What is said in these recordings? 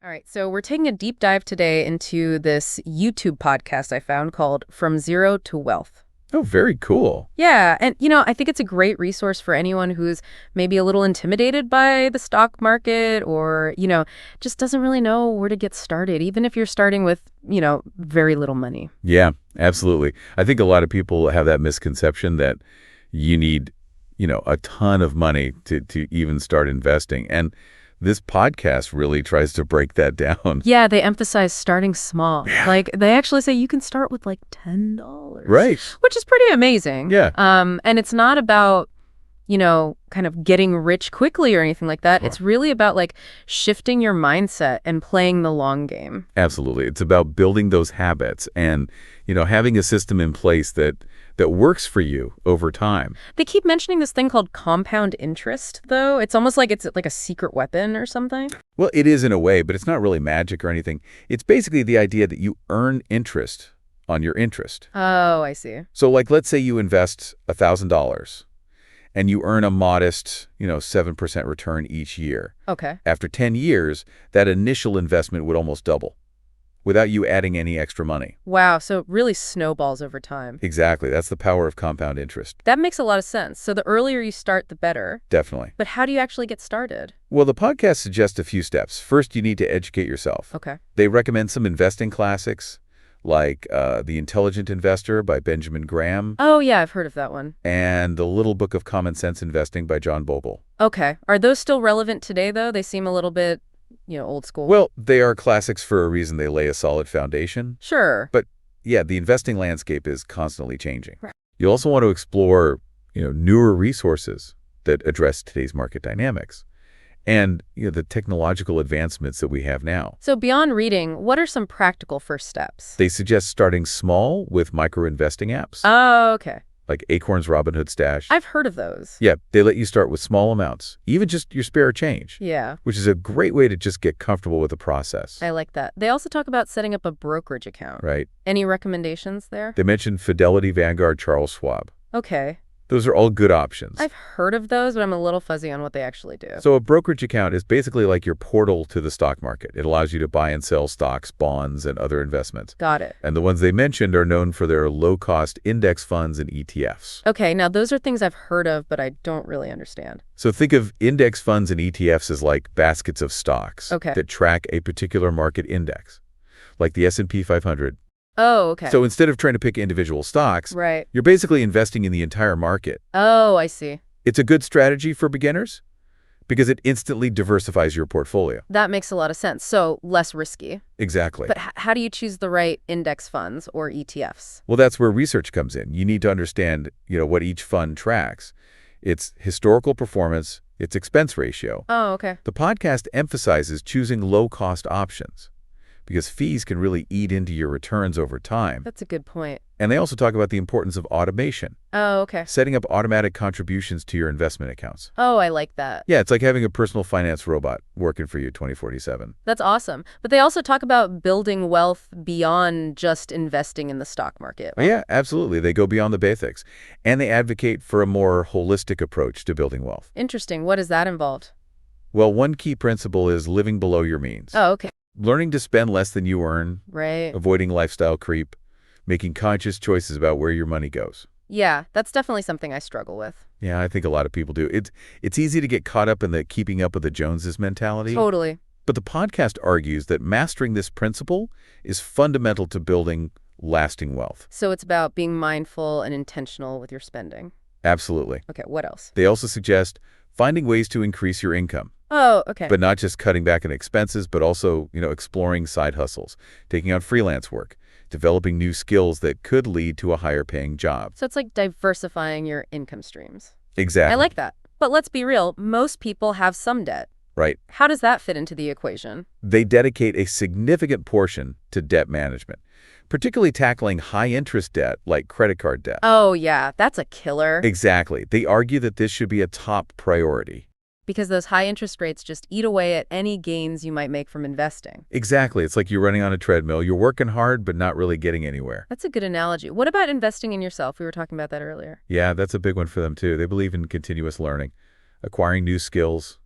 All right, so we're taking a deep dive today into this YouTube podcast I found called From Zero to Wealth. Oh, very cool. Yeah, and I think it's a great resource for anyone who's maybe a little intimidated by the stock market or, just doesn't really know where to get started, even if you're starting with, very little money. Yeah, absolutely. I think a lot of people have that misconception that you need, a ton of money to even start investing. And this podcast really tries to break that down. Yeah, they emphasize starting small. Yeah. Like, they actually say you can start with like $10. Right. Which is pretty amazing. Yeah. And it's not about, kind of getting rich quickly or anything like that. Sure. It's really about like shifting your mindset and playing the long game. Absolutely. It's about building those habits and, having a system in place that works for you over time. They keep mentioning this thing called compound interest, though. It's almost like it's like a secret weapon or something. Well, it is in a way, but it's not really magic or anything. It's basically the idea that you earn interest on your interest. Oh, I see. So like, let's say you invest $1,000 and you earn a modest, 7% return each year. Okay. After 10 years, that initial investment would almost double without you adding any extra money. Wow, so it really snowballs over time. Exactly. That's the power of compound interest. That makes a lot of sense. So the earlier you start, the better. Definitely. But how do you actually get started? Well, the podcast suggests a few steps. First, you need to educate yourself. Okay. They recommend some investing classics like The Intelligent Investor by Benjamin Graham Oh, yeah, I've heard of that one. and The Little Book of Common Sense Investing by John Bogle. Okay. Are those still relevant today, though? They seem a little bit, old school. Well, they are classics for a reason. They lay a solid foundation. Sure. But yeah, the investing landscape is constantly changing. Right. You also want to explore, newer resources that address today's market dynamics and, the technological advancements that we have now. So beyond reading, what are some practical first steps? They suggest starting small with micro-investing apps Oh, okay. like Acorn's Robinhood Stash. I've heard of those. Yeah, they let you start with small amounts, even just your spare change, Yeah, which is a great way to just get comfortable with the process, I like that. They also talk about setting up a brokerage account. right? Any recommendations there? They mentioned Fidelity, Vanguard, Charles Schwab. Okay. Those are all good options. I've heard of those, but I'm a little fuzzy on what they actually do. So a brokerage account is basically like your portal to the stock market. It allows you to buy and sell stocks, bonds, and other investments. Got it. And the ones they mentioned are known for their low-cost index funds and ETFs. Okay, now those are things I've heard of, but I don't really understand. So think of index funds and ETFs as like baskets of stocks Okay. that track a particular market index, like the S&P 500. Oh, okay. So instead of trying to pick individual stocks, Right. you're basically investing in the entire market. Oh, I see. It's a good strategy for beginners because it instantly diversifies your portfolio. That makes a lot of sense. So less risky. Exactly. But how do you choose the right index funds or ETFs? Well, that's where research comes in. You need to understand, what each fund tracks, its historical performance, its expense ratio. Oh, okay. The podcast emphasizes choosing low-cost options because fees can really eat into your returns over time. That's a good point. And they also talk about the importance of automation, Oh, okay. setting up automatic contributions to your investment accounts. Oh, I like that. Yeah, it's like having a personal finance robot working for you 24/7. That's awesome. But they also talk about building wealth beyond just investing in the stock market. Oh, yeah, absolutely. They go beyond the basics. And they advocate for a more holistic approach to building wealth. Interesting. What does that involve? Well, one key principle is living below your means. Oh, okay. Learning to spend less than you earn, Right. avoiding lifestyle creep, making conscious choices about where your money goes. Yeah, that's definitely something I struggle with. Yeah, I think a lot of people do. It's easy to get caught up in the keeping up with the Joneses mentality. Totally. But the podcast argues that mastering this principle is fundamental to building lasting wealth. So it's about being mindful and intentional with your spending. Absolutely. Okay, what else? They also suggest finding ways to increase your income, Oh, okay. but not just cutting back on expenses, but also, exploring side hustles, taking on freelance work, developing new skills that could lead to a higher paying job. So it's like diversifying your income streams. Exactly. I like that. But let's be real, most people have some debt. Right. How does that fit into the equation? They dedicate a significant portion to debt management, particularly tackling high-interest debt like credit card debt. Oh, yeah, that's a killer. Exactly. They argue that this should be a top priority. Because those high interest rates just eat away at any gains you might make from investing. Exactly. It's like you're running on a treadmill. You're working hard, but not really getting anywhere. That's a good analogy. What about investing in yourself? We were talking about that earlier. Yeah, that's a big one for them, too. They believe in continuous learning, acquiring new skills,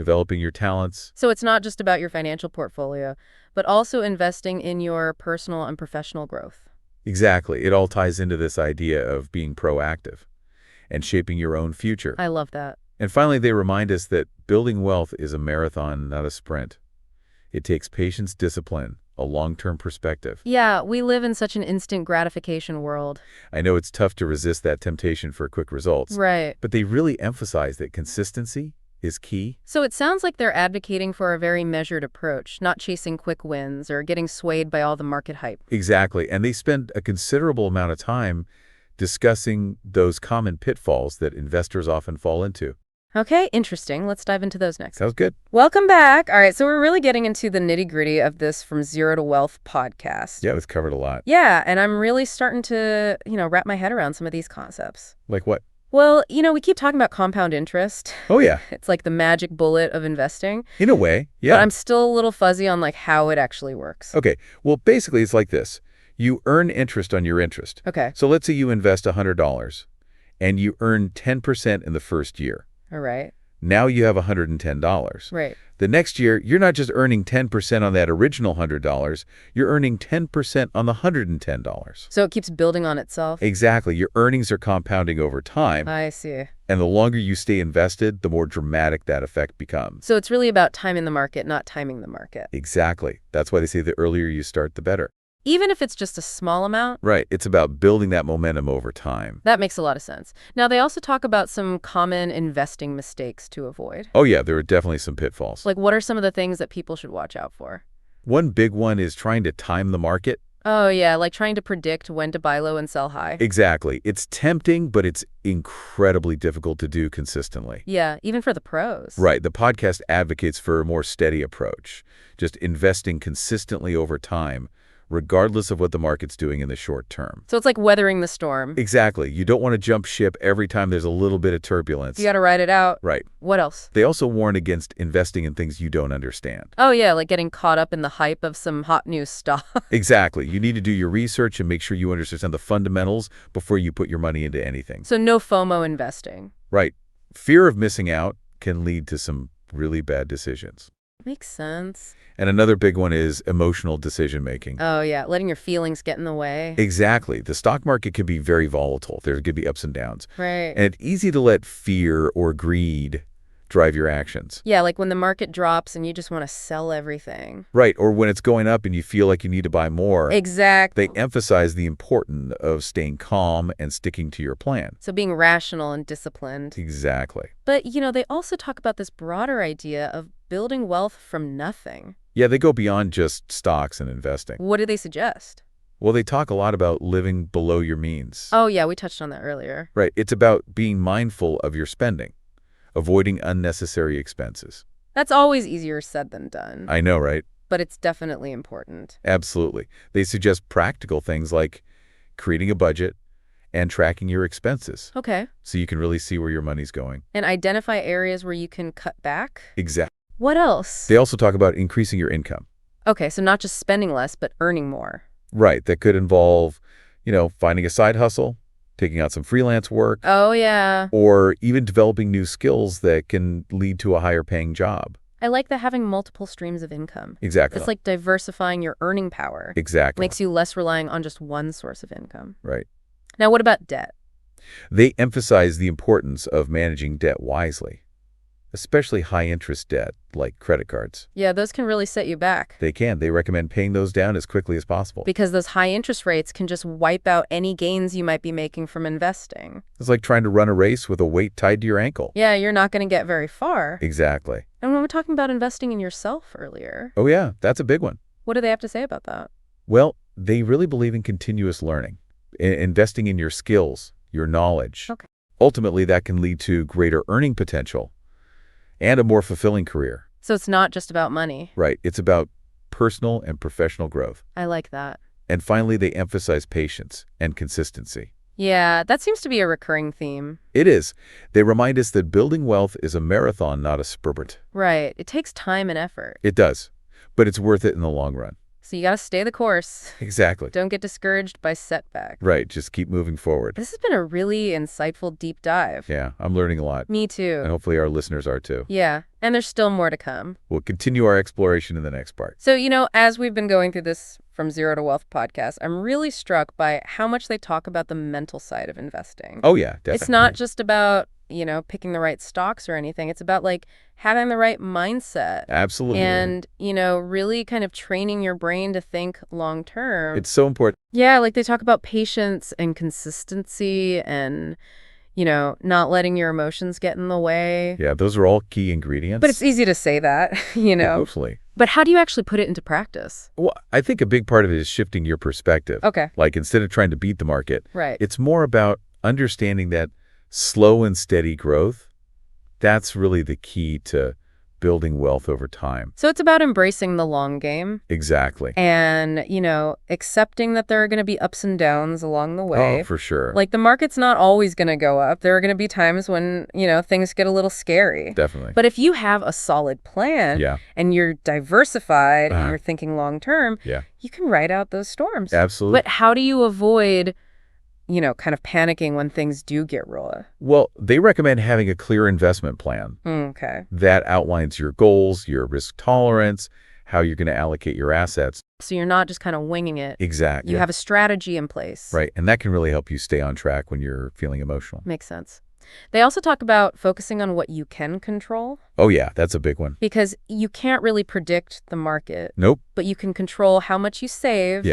developing your talents. So it's not just about your financial portfolio, but also investing in your personal and professional growth. Exactly. It all ties into this idea of being proactive and shaping your own future. I love that. And finally, they remind us that building wealth is a marathon, not a sprint. It takes patience, discipline, a long-term perspective. Yeah, we live in such an instant gratification world. I know it's tough to resist that temptation for quick results, Right. but they really emphasize that consistency is key. So it sounds like they're advocating for a very measured approach, not chasing quick wins or getting swayed by all the market hype. Exactly. And they spend a considerable amount of time discussing those common pitfalls that investors often fall into. Okay, interesting. Let's dive into those next. Sounds good. Welcome back. All right, so we're really getting into the nitty-gritty of this From Zero to Wealth podcast. Yeah, we've covered a lot. Yeah, and I'm really starting to, wrap my head around some of these concepts. Like what? Well, we keep talking about compound interest. Oh, yeah. It's like the magic bullet of investing. In a way, yeah. But I'm still a little fuzzy on like how it actually works. Okay, well, basically it's like this. You earn interest on your interest. Okay. So let's say you invest $100 and you earn 10% in the first year. All right. Now you have $110. Right. The next year, you're not just earning 10% on that original $100, you're earning 10% on the $110. So it keeps building on itself? Exactly. Your earnings are compounding over time. I see. And the longer you stay invested, the more dramatic that effect becomes. So it's really about timing the market, not timing the market. Exactly. That's why they say the earlier you start, the better. Even if it's just a small amount? Right. It's about building that momentum over time. That makes a lot of sense. Now, they also talk about some common investing mistakes to avoid. Oh, yeah, there are definitely some pitfalls. Like, what are some of the things that people should watch out for? One big one is trying to time the market. Oh, yeah, like trying to predict when to buy low and sell high. Exactly. It's tempting, but it's incredibly difficult to do consistently. Yeah, even for the pros. Right. The podcast advocates for a more steady approach, just investing consistently over time, regardless of what the market's doing in the short term. So it's like weathering the storm. Exactly. You don't want to jump ship every time there's a little bit of turbulence. You got to ride it out. Right. What else? They also warn against investing in things you don't understand. Oh, yeah, like getting caught up in the hype of some hot new stock. Exactly. You need to do your research and make sure you understand the fundamentals before you put your money into anything. So no FOMO investing. Right. Fear of missing out can lead to some really bad decisions. Makes sense. And another big one is emotional decision-making. Oh, yeah, letting your feelings get in the way. Exactly. The stock market can be very volatile. There could be ups and downs. Right. And it's easy to let fear or greed drive your actions. Yeah, like when the market drops and you just want to sell everything. Right. Or when it's going up and you feel like you need to buy more. Exactly. They emphasize the importance of staying calm and sticking to your plan. So being rational and disciplined. Exactly. But, they also talk about this broader idea of building wealth from nothing. Yeah, they go beyond just stocks and investing. What do they suggest? Well, they talk a lot about living below your means. Oh, yeah, we touched on that earlier. Right. It's about being mindful of your spending, avoiding unnecessary expenses. That's always easier said than done. I know, right? But it's definitely important. Absolutely. They suggest practical things like creating a budget and tracking your expenses. Okay. So you can really see where your money's going. And identify areas where you can cut back? Exactly. What else? They also talk about increasing your income. Okay, so not just spending less, but earning more. Right. That could involve, finding a side hustle, taking out some freelance work. Oh, yeah. Or even developing new skills that can lead to a higher paying job. I like that having multiple streams of income. Exactly. It's like diversifying your earning power. Exactly. Makes you less relying on just one source of income. Right. Now, what about debt? They emphasize the importance of managing debt wisely, especially high-interest debt like credit cards. Yeah, those can really set you back. They can. They recommend paying those down as quickly as possible. Because those high interest rates can just wipe out any gains you might be making from investing. It's like trying to run a race with a weight tied to your ankle. Yeah, you're not going to get very far. Exactly. And when we're talking about investing in yourself earlier, Oh, yeah. That's a big one. what do they have to say about that? Well, they really believe in continuous learning, investing in your skills, your knowledge. Okay. Ultimately, that can lead to greater earning potential and a more fulfilling career. So it's not just about money. Right. It's about personal and professional growth. I like that. And finally, they emphasize patience and consistency. Yeah, that seems to be a recurring theme. It is. They remind us that building wealth is a marathon, not a sprint. Right. It takes time and effort. It does, but it's worth it in the long run. So you got to stay the course. Exactly. Don't get discouraged by setbacks. Right. Just keep moving forward. This has been a really insightful deep dive. Yeah, I'm learning a lot. Me too. And hopefully our listeners are too. Yeah, and there's still more to come. We'll continue our exploration in the next part. So, as we've been going through this From Zero to Wealth podcast, I'm really struck by how much they talk about the mental side of investing. Oh, yeah, definitely. It's not just about, picking the right stocks or anything. It's about, having the right mindset. Absolutely. And, really kind of training your brain to think long term. It's so important. Yeah, they talk about patience and consistency and, not letting your emotions get in the way. Yeah, those are all key ingredients. But it's easy to say that, Hopefully. But how do you actually put it into practice? Well, I think a big part of it is shifting your perspective. Okay. Instead of trying to beat the market, Right. it's more about understanding that slow and steady growth, that's really the key to building wealth over time. So it's about embracing the long game. Exactly. And, accepting that there are going to be ups and downs along the way. Oh, for sure. The market's not always going to go up. There are going to be times when, things get a little scary. Definitely. But if you have a solid plan and you're diversified and you're thinking long term, you can ride out those storms. Absolutely. But how do you avoid kind of panicking when things do get rough? Well, they recommend having a clear investment plan. Okay. That outlines your goals, your risk tolerance, how you're going to allocate your assets. So you're not just kind of winging it. Exactly. You have a strategy in place. Right. And that can really help you stay on track when you're feeling emotional. Makes sense. They also talk about focusing on what you can control. Oh, yeah. That's a big one. Because you can't really predict the market. Nope. But you can control how much you save,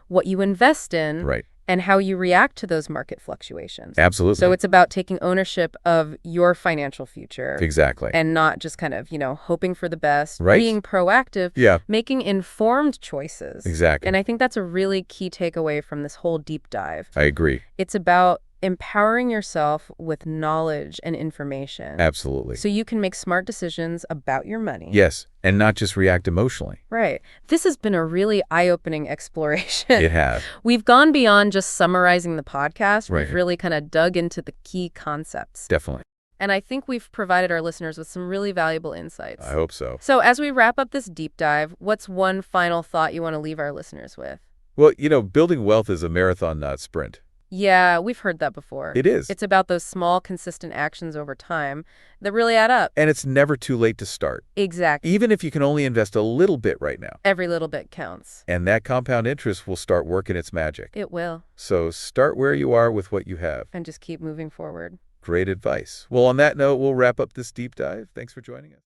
what you invest in, right, and how you react to those market fluctuations. Absolutely. So it's about taking ownership of your financial future. Exactly. And not just kind of, hoping for the best, right, being proactive, making informed choices. Exactly. And I think that's a really key takeaway from this whole deep dive. I agree. It's about empowering yourself with knowledge and information. Absolutely. So you can make smart decisions about your money. Yes, and not just react emotionally. Right. This has been a really eye-opening exploration. It has. We've gone beyond just summarizing the podcast. Right. We've really kind of dug into the key concepts. Definitely. And I think we've provided our listeners with some really valuable insights. I hope so. So as we wrap up this deep dive, what's one final thought you want to leave our listeners with? Well, building wealth is a marathon, not sprint. Yeah, we've heard that before. It is. It's about those small, consistent actions over time that really add up. And it's never too late to start. Exactly. Even if you can only invest a little bit right now. Every little bit counts. And that compound interest will start working its magic. It will. So start where you are with what you have. And just keep moving forward. Great advice. Well, on that note, we'll wrap up this deep dive. Thanks for joining us.